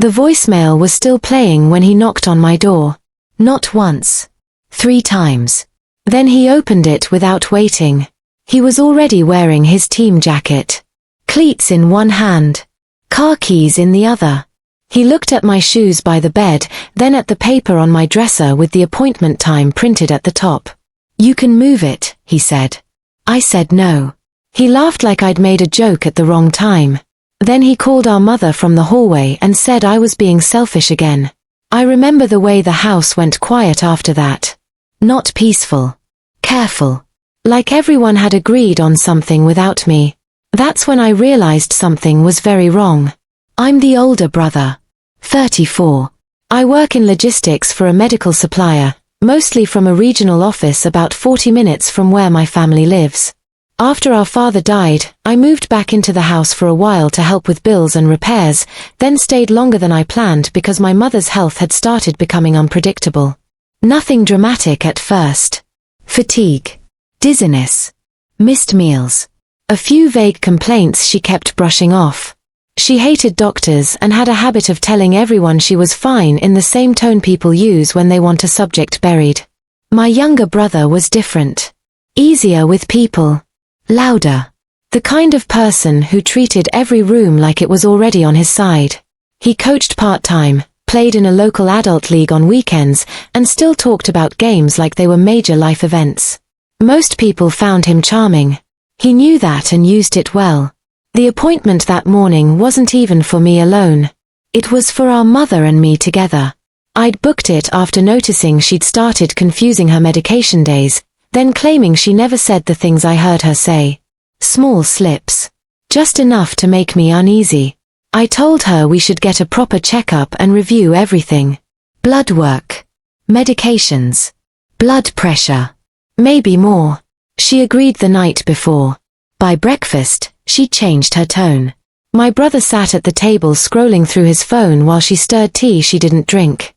The voicemail was still playing when he knocked on my door. Not once. 3 times. Then he opened it without waiting. He was already wearing his team jacket. Cleats in one hand. Car keys in the other. He looked at my shoes by the bed, then at the paper on my dresser with the appointment time printed at the top. "You can move it," he said. I said no. He laughed like I'd made a joke at the wrong time. Then he called our mother from the hallway and said I was being selfish again. I remember the way the house went quiet after that. Not peaceful. Careful. Like everyone had agreed on something without me. That's when I realized something was very wrong. I'm the older brother. 34. I work in logistics for a medical supplier, mostly from a regional office about 40 minutes from where my family lives. After our father died, I moved back into the house for a while to help with bills and repairs, then stayed longer than I planned because my mother's health had started becoming unpredictable. Nothing dramatic at first. Fatigue. Dizziness. Missed meals. A few vague complaints she kept brushing off. She hated doctors and had a habit of telling everyone she was fine in the same tone people use when they want a subject buried. My younger brother was different. Easier with people. Louder. The kind of person who treated every room like it was already on his side. He coached part-time, played in a local adult league on weekends, and still talked about games like they were major life events. Most people found him charming. He knew that and used it well. The appointment that morning wasn't even for me alone. It was for our mother and me together. I'd booked it after noticing she'd started confusing her medication days, then claiming she never said the things I heard her say. Small slips. Just enough to make me uneasy. I told her we should get a proper checkup and review everything. Blood work. Medications. Blood pressure. Maybe more. She agreed the night before. By breakfast, she'd changed her tone. My brother sat at the table scrolling through his phone while she stirred tea she didn't drink.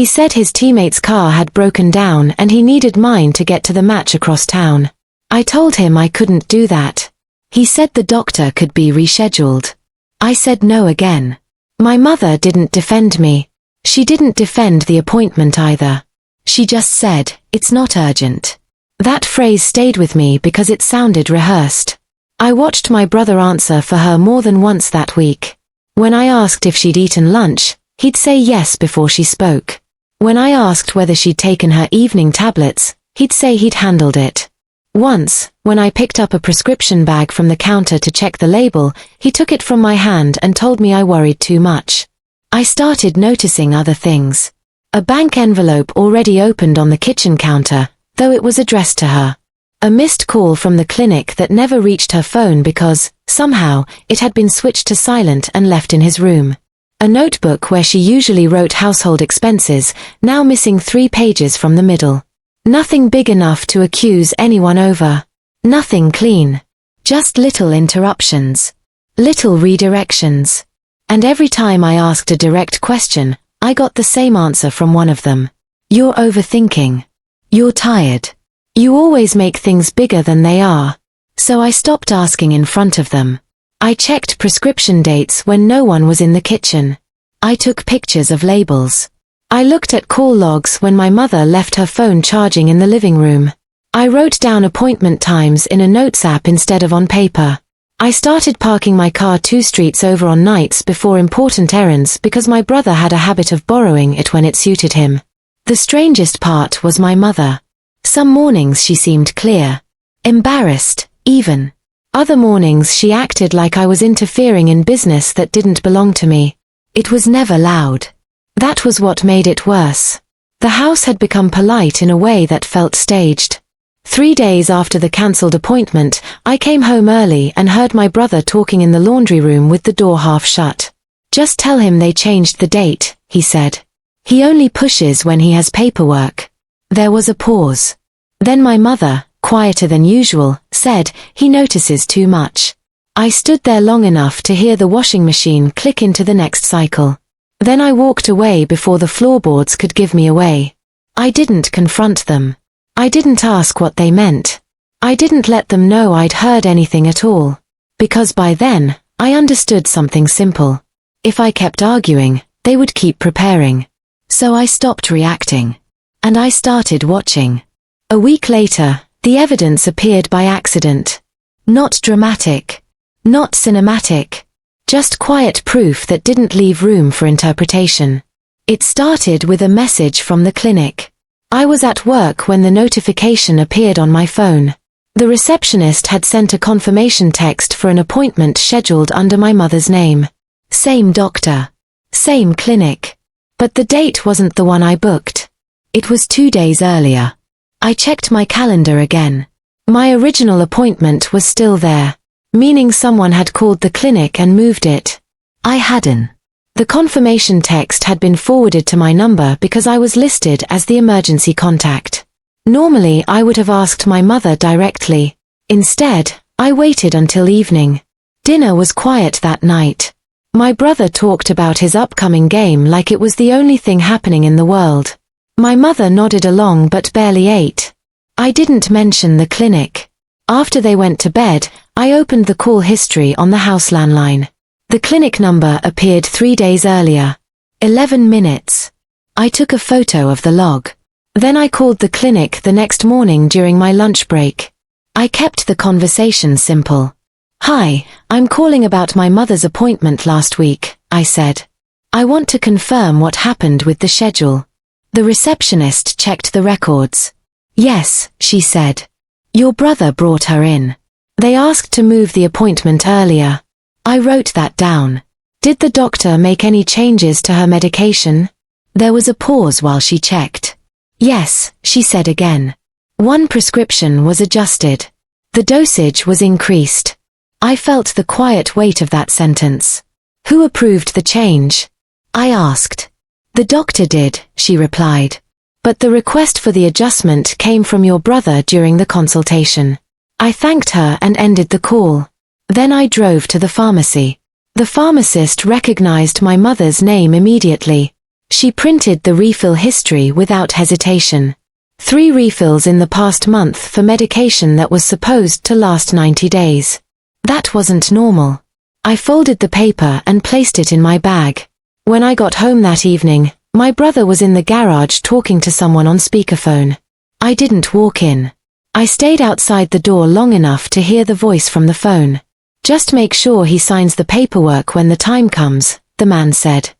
He said his teammate's car had broken down and he needed mine to get to the match across town. I told him I couldn't do that. He said the doctor could be rescheduled. I said no again. My mother didn't defend me. She didn't defend the appointment either. She just said, "It's not urgent." That phrase stayed with me because it sounded rehearsed. I watched my brother answer for her more than once that week. When I asked if she'd eaten lunch, he'd say yes before she spoke. When I asked whether she'd taken her evening tablets, he'd say he'd handled it. Once, when I picked up a prescription bag from the counter to check the label, he took it from my hand and told me I worried too much. I started noticing other things. A bank envelope already opened on the kitchen counter, though it was addressed to her. A missed call from the clinic that never reached her phone because, somehow, it had been switched to silent and left in his room. A notebook where she usually wrote household expenses, now missing 3 pages from the middle. Nothing big enough to accuse anyone over. Nothing clean. Just little interruptions. Little redirections. And every time I asked a direct question, I got the same answer from one of them. "You're overthinking. You're tired. You always make things bigger than they are." So I stopped asking in front of them. I checked prescription dates when no one was in the kitchen. I took pictures of labels. I looked at call logs when my mother left her phone charging in the living room. I wrote down appointment times in a notes app instead of on paper. I started parking my car 2 streets over on nights before important errands because my brother had a habit of borrowing it when it suited him. The strangest part was my mother. Some mornings she seemed clear. Embarrassed, even. Other mornings she acted like I was interfering in business that didn't belong to me. It was never loud. That was what made it worse. The house had become polite in a way that felt staged. 3 days after the cancelled appointment, I came home early and heard my brother talking in the laundry room with the door half shut. "Just tell him they changed the date," he said. "He only pushes when he has paperwork." There was a pause. Then my mother, quieter than usual, said, "He notices too much." I stood there long enough to hear the washing machine click into the next cycle. Then I walked away before the floorboards could give me away. I didn't confront them. I didn't ask what they meant. I didn't let them know I'd heard anything at all. Because by then, I understood something simple. If I kept arguing, They would keep preparing. So I stopped reacting. And I started watching. A week later, the evidence appeared by accident. Not dramatic. Not cinematic. Just quiet proof that didn't leave room for interpretation. It started with a message from the clinic. I was at work when the notification appeared on my phone. The receptionist had sent a confirmation text for an appointment scheduled under my mother's name. Same doctor. Same clinic. But the date wasn't the one I booked. It was 2 days earlier. I checked my calendar again. My original appointment was still there, meaning someone had called the clinic and moved it. I hadn't. The confirmation text had been forwarded to my number because I was listed as the emergency contact. Normally I would have asked my mother directly. Instead, I waited until evening. Dinner was quiet that night. My brother talked about his upcoming game like it was the only thing happening in the world. My mother nodded along but barely ate. I didn't mention the clinic. After they went to bed, I opened the call history on the house landline. The clinic number appeared 3 days earlier. 11 minutes. I took a photo of the log. Then I called the clinic the next morning during my lunch break. I kept the conversation simple. "Hi, I'm calling about my mother's appointment last week," I said. "I want to confirm what happened with the schedule." The receptionist checked the records. "Yes," she said. "Your brother brought her in. They asked to move the appointment earlier." I wrote that down. "Did the doctor make any changes to her medication?" There was a pause while she checked. "Yes," she said again. One prescription was adjusted. The dosage was increased. I felt the quiet weight of that sentence. "Who approved the change?" I asked. "The doctor did," she replied. "But the request for the adjustment came from your brother during the consultation." I thanked her and ended the call. Then I drove to the pharmacy. The pharmacist recognized my mother's name immediately. She printed the refill history without hesitation. 3 refills in the past month for medication that was supposed to last 90 days. That wasn't normal. I folded the paper and placed it in my bag. When I got home that evening, my brother was in the garage talking to someone on speakerphone. I didn't walk in. I stayed outside the door long enough to hear the voice from the phone. "Just make sure he signs the paperwork when the time comes," the man said.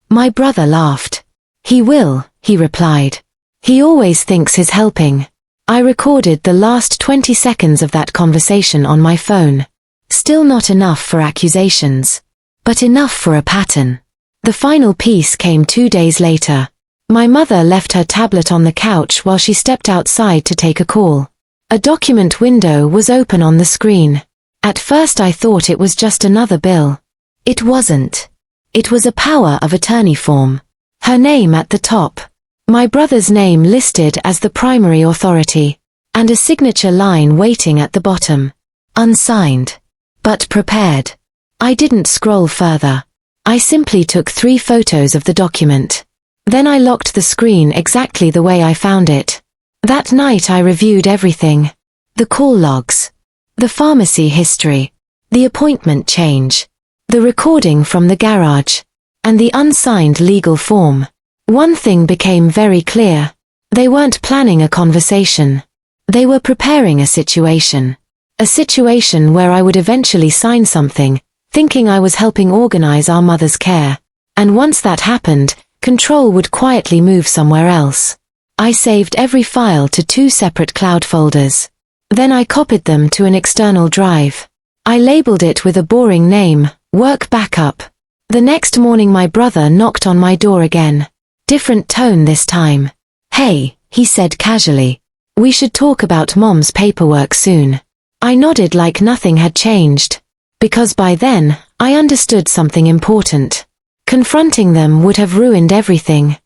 My brother laughed. "He will," he replied. "He always thinks he's helping." I recorded the last 20 seconds of that conversation on my phone. Still not enough for accusations, but enough for a pattern. The final piece came 2 days later. My mother left her tablet on the couch while she stepped outside to take a call. A document window was open on the screen. At first I thought it was just another bill. It wasn't. It was a power of attorney form. Her name at the top. My brother's name listed as the primary authority. And a signature line waiting at the bottom. Unsigned. But prepared. I didn't scroll further. I simply took 3 photos of the document. Then I locked the screen exactly the way I found it. That night I reviewed everything. The call logs. The pharmacy history. The appointment change. The recording from the garage. And the unsigned legal form. One thing became very clear. They weren't planning a conversation. They were preparing a situation. A situation where I would eventually sign something, thinking I was helping organize our mother's care. And once that happened, control would quietly move somewhere else. I saved every file to 2 separate cloud folders. Then I copied them to an external drive. I labeled it with a boring name, Work Backup. The next morning my brother knocked on my door again. Different tone this time. "Hey," he said casually. "We should talk about Mom's paperwork soon." I nodded like nothing had changed. Because by then, I understood something important. Confronting them would have ruined everything.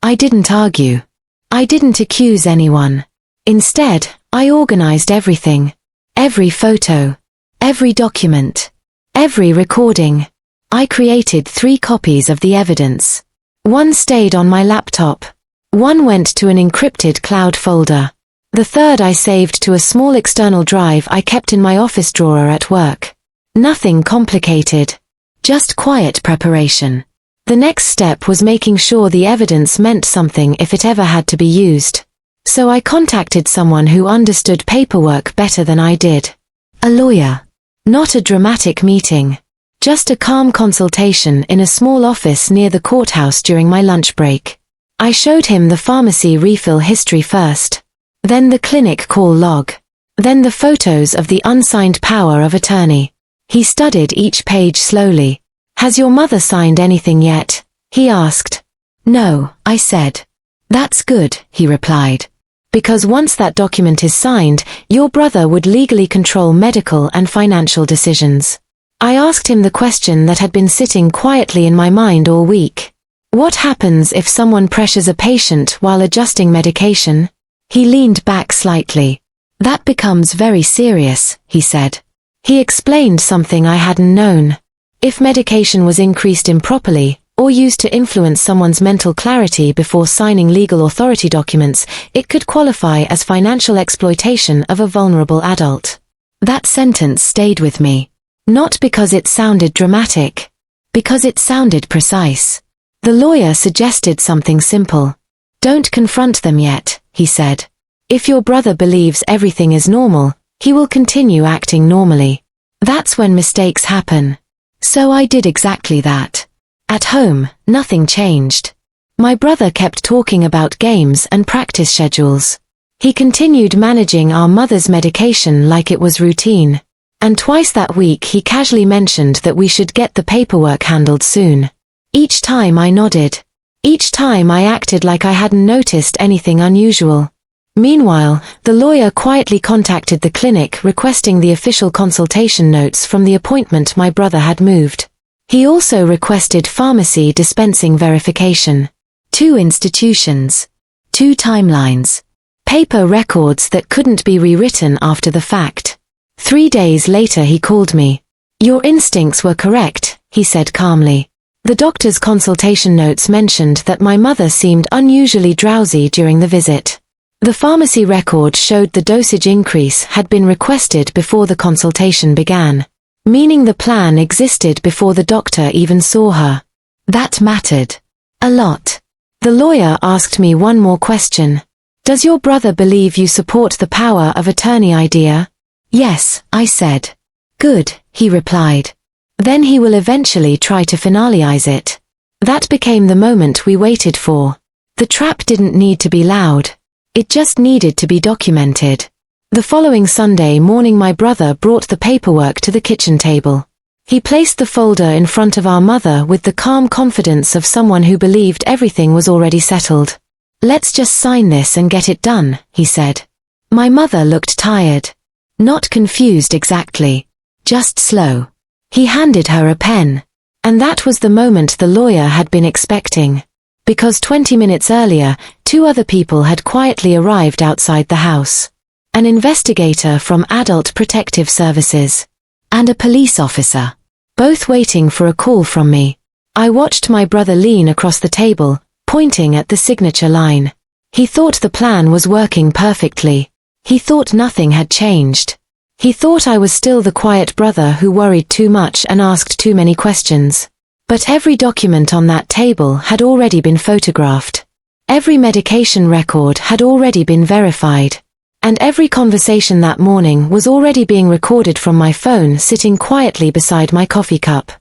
I didn't argue. I didn't accuse anyone. Instead, I organized everything. Every photo. Every document. Every recording. I created 3 copies of the evidence. One stayed on my laptop. One went to an encrypted cloud folder. The third I saved to a small external drive I kept in my office drawer at work. Nothing complicated. Just quiet preparation. The next step was making sure the evidence meant something if it ever had to be used. So I contacted someone who understood paperwork better than I did. A lawyer. Not a dramatic meeting. Just a calm consultation in a small office near the courthouse during my lunch break. I showed him the pharmacy refill history first. Then the clinic call log. Then the photos of the unsigned power of attorney. He studied each page slowly. "Has your mother signed anything yet?" he asked. "No," I said. "That's good," he replied. "Because once that document is signed, your brother would legally control medical and financial decisions." I asked him the question that had been sitting quietly in my mind all week. What happens if someone pressures a patient while adjusting medication? He leaned back slightly. "That becomes very serious," he said. He explained something I hadn't known. If medication was increased improperly, or used to influence someone's mental clarity before signing legal authority documents, it could qualify as financial exploitation of a vulnerable adult. That sentence stayed with me. Not because it sounded dramatic. Because it sounded precise. The lawyer suggested something simple. "Don't confront them yet," he said. "If your brother believes everything is normal, he will continue acting normally. That's when mistakes happen." So I did exactly that. At home, nothing changed. My brother kept talking about games and practice schedules. He continued managing our mother's medication like it was routine. And twice that week he casually mentioned that we should get the paperwork handled soon. Each time I nodded. Each time I acted like I hadn't noticed anything unusual. Meanwhile, the lawyer quietly contacted the clinic requesting the official consultation notes from the appointment my brother had moved. He also requested pharmacy dispensing verification. 2 institutions. 2 timelines. Paper records that couldn't be rewritten after the fact. 3 days later he called me. "Your instincts were correct," he said calmly. The doctor's consultation notes mentioned that my mother seemed unusually drowsy during the visit. The pharmacy record showed the dosage increase had been requested before the consultation began, meaning the plan existed before the doctor even saw her. That mattered. A lot. The lawyer asked me one more question. "Does your brother believe you support the power of attorney idea?" "Yes," I said. "Good," he replied. "Then he will eventually try to finalize it." That became the moment we waited for. The trap didn't need to be loud. It just needed to be documented. The following Sunday morning my brother brought the paperwork to the kitchen table. He placed the folder in front of our mother with the calm confidence of someone who believed everything was already settled. "Let's just sign this and get it done," he said. My mother looked tired. Not confused exactly. Just slow. He handed her a pen. And that was the moment the lawyer had been expecting. Because 20 minutes earlier, 2 other people had quietly arrived outside the house. An investigator from Adult Protective Services. And a police officer. Both waiting for a call from me. I watched my brother lean across the table, pointing at the signature line. He thought the plan was working perfectly. He thought nothing had changed. He thought I was still the quiet brother who worried too much and asked too many questions. But every document on that table had already been photographed. Every medication record had already been verified. And every conversation that morning was already being recorded from my phone sitting quietly beside my coffee cup.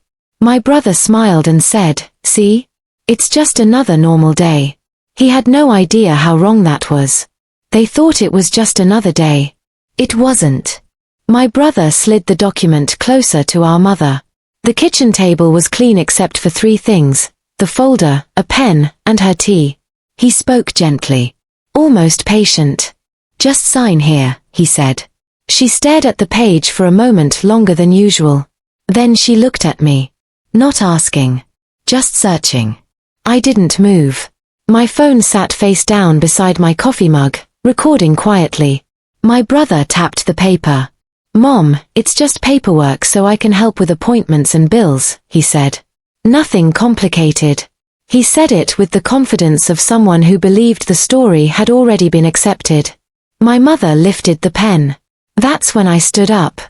My brother smiled and said, "See? It's just another normal day." He had no idea how wrong that was. They thought it was just another day. It wasn't. My brother slid the document closer to our mother. The kitchen table was clean except for 3 things: the folder, a pen, and her tea. He spoke gently. Almost patient. "Just sign here," he said. She stared at the page for a moment longer than usual. Then she looked at me. Not asking. Just searching. I didn't move. My phone sat face down beside my coffee mug, recording quietly. My brother tapped the paper. "Mom, it's just paperwork so I can help with appointments and bills," he said. Nothing complicated. He said it with the confidence of someone who believed the story had already been accepted. My mother lifted the pen. That's when I stood up.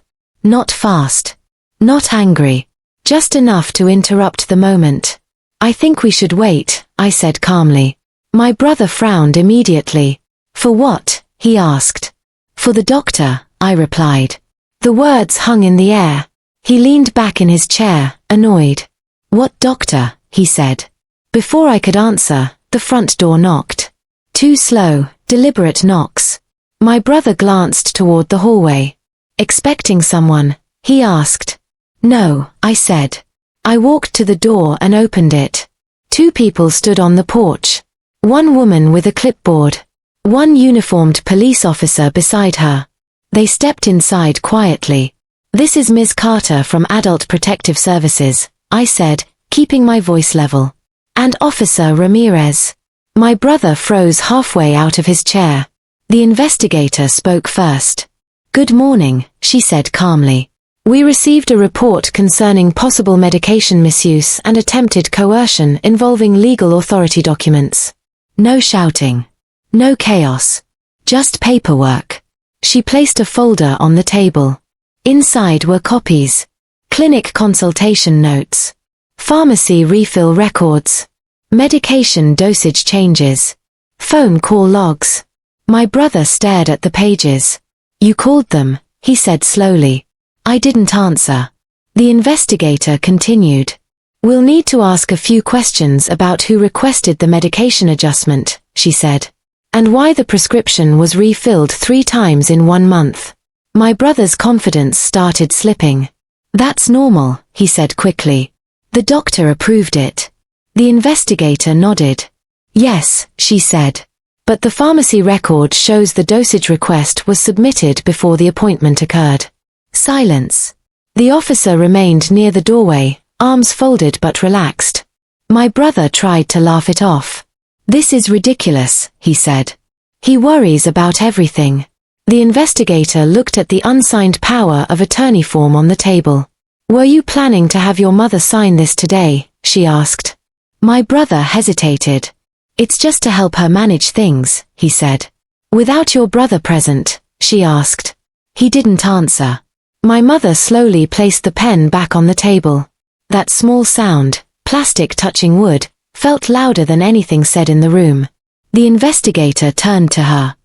Not fast. Not angry. Just enough to interrupt the moment. I think we should wait, I said calmly. My brother frowned immediately. For what? He asked. For the doctor, I replied. The words hung in the air. He leaned back in his chair, annoyed. What doctor? He said. Before I could answer, the front door knocked. Two slow, deliberate knocks. My brother glanced toward the hallway. Expecting someone, he asked. No, I said. I walked to the door and opened it. Two people stood on the porch. One woman with a clipboard. One uniformed police officer beside her. They stepped inside quietly. This is Ms. Carter from Adult Protective Services, I said, keeping my voice level. And Officer Ramirez. My brother froze halfway out of his chair. The investigator spoke first. Good morning, she said calmly. We received a report concerning possible medication misuse and attempted coercion involving legal authority documents. No shouting. No chaos. Just paperwork. She placed a folder on the table. Inside were copies. Clinic consultation notes. Pharmacy refill records. Medication dosage changes. Phone call logs. My brother stared at the pages. You called them, he said slowly. I didn't answer. The investigator continued. We'll need to ask a few questions about who requested the medication adjustment, she said. And why the prescription was refilled 3 times in 1 month. My brother's confidence started slipping. That's normal, he said quickly. The doctor approved it. The investigator nodded. Yes, she said. But the pharmacy record shows the dosage request was submitted before the appointment occurred. Silence. The officer remained near the doorway, arms folded but relaxed. My brother tried to laugh it off. This is ridiculous, he said. He worries about everything. The investigator looked at the unsigned power of attorney form on the table. Were you planning to have your mother sign this today? She asked. My brother hesitated. It's just to help her manage things, he said. Without your brother present, she asked. He didn't answer. My mother slowly placed the pen back on the table. That small sound, plastic touching wood, felt louder than anything said in the room. The investigator turned to her.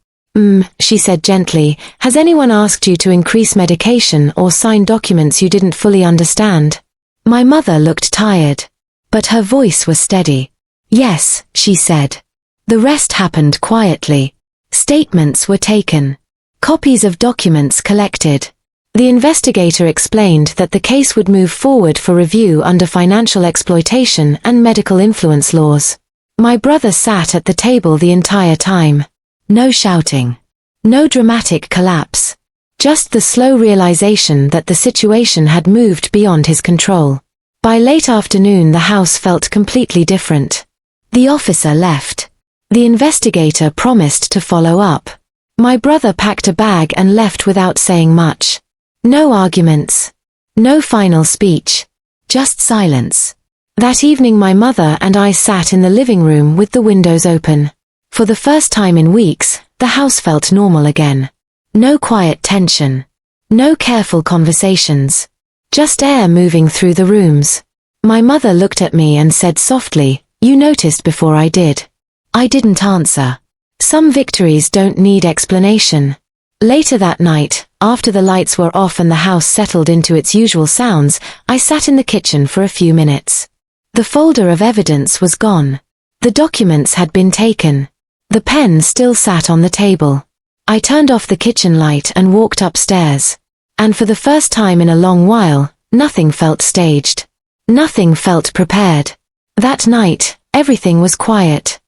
She said gently, has anyone asked you to increase medication or sign documents you didn't fully understand? My mother looked tired. But her voice was steady. Yes, she said. The rest happened quietly. Statements were taken. Copies of documents collected. The investigator explained that the case would move forward for review under financial exploitation and medical influence laws. My brother sat at the table the entire time. No shouting. No dramatic collapse. Just the slow realization that the situation had moved beyond his control. By late afternoon the house felt completely different. The officer left. The investigator promised to follow up. My brother packed a bag and left without saying much. No arguments. No final speech. Just silence. That evening my mother and I sat in the living room with the windows open. For the first time in weeks, the house felt normal again. No quiet tension. No careful conversations. Just air moving through the rooms. My mother looked at me and said softly, "You noticed before I did." I didn't answer. Some victories don't need explanation. Later that night, after the lights were off and the house settled into its usual sounds, I sat in the kitchen for a few minutes. The folder of evidence was gone. The documents had been taken. The pen still sat on the table. I turned off the kitchen light and walked upstairs. And for the first time in a long while, nothing felt staged. Nothing felt prepared. That night, everything was quiet.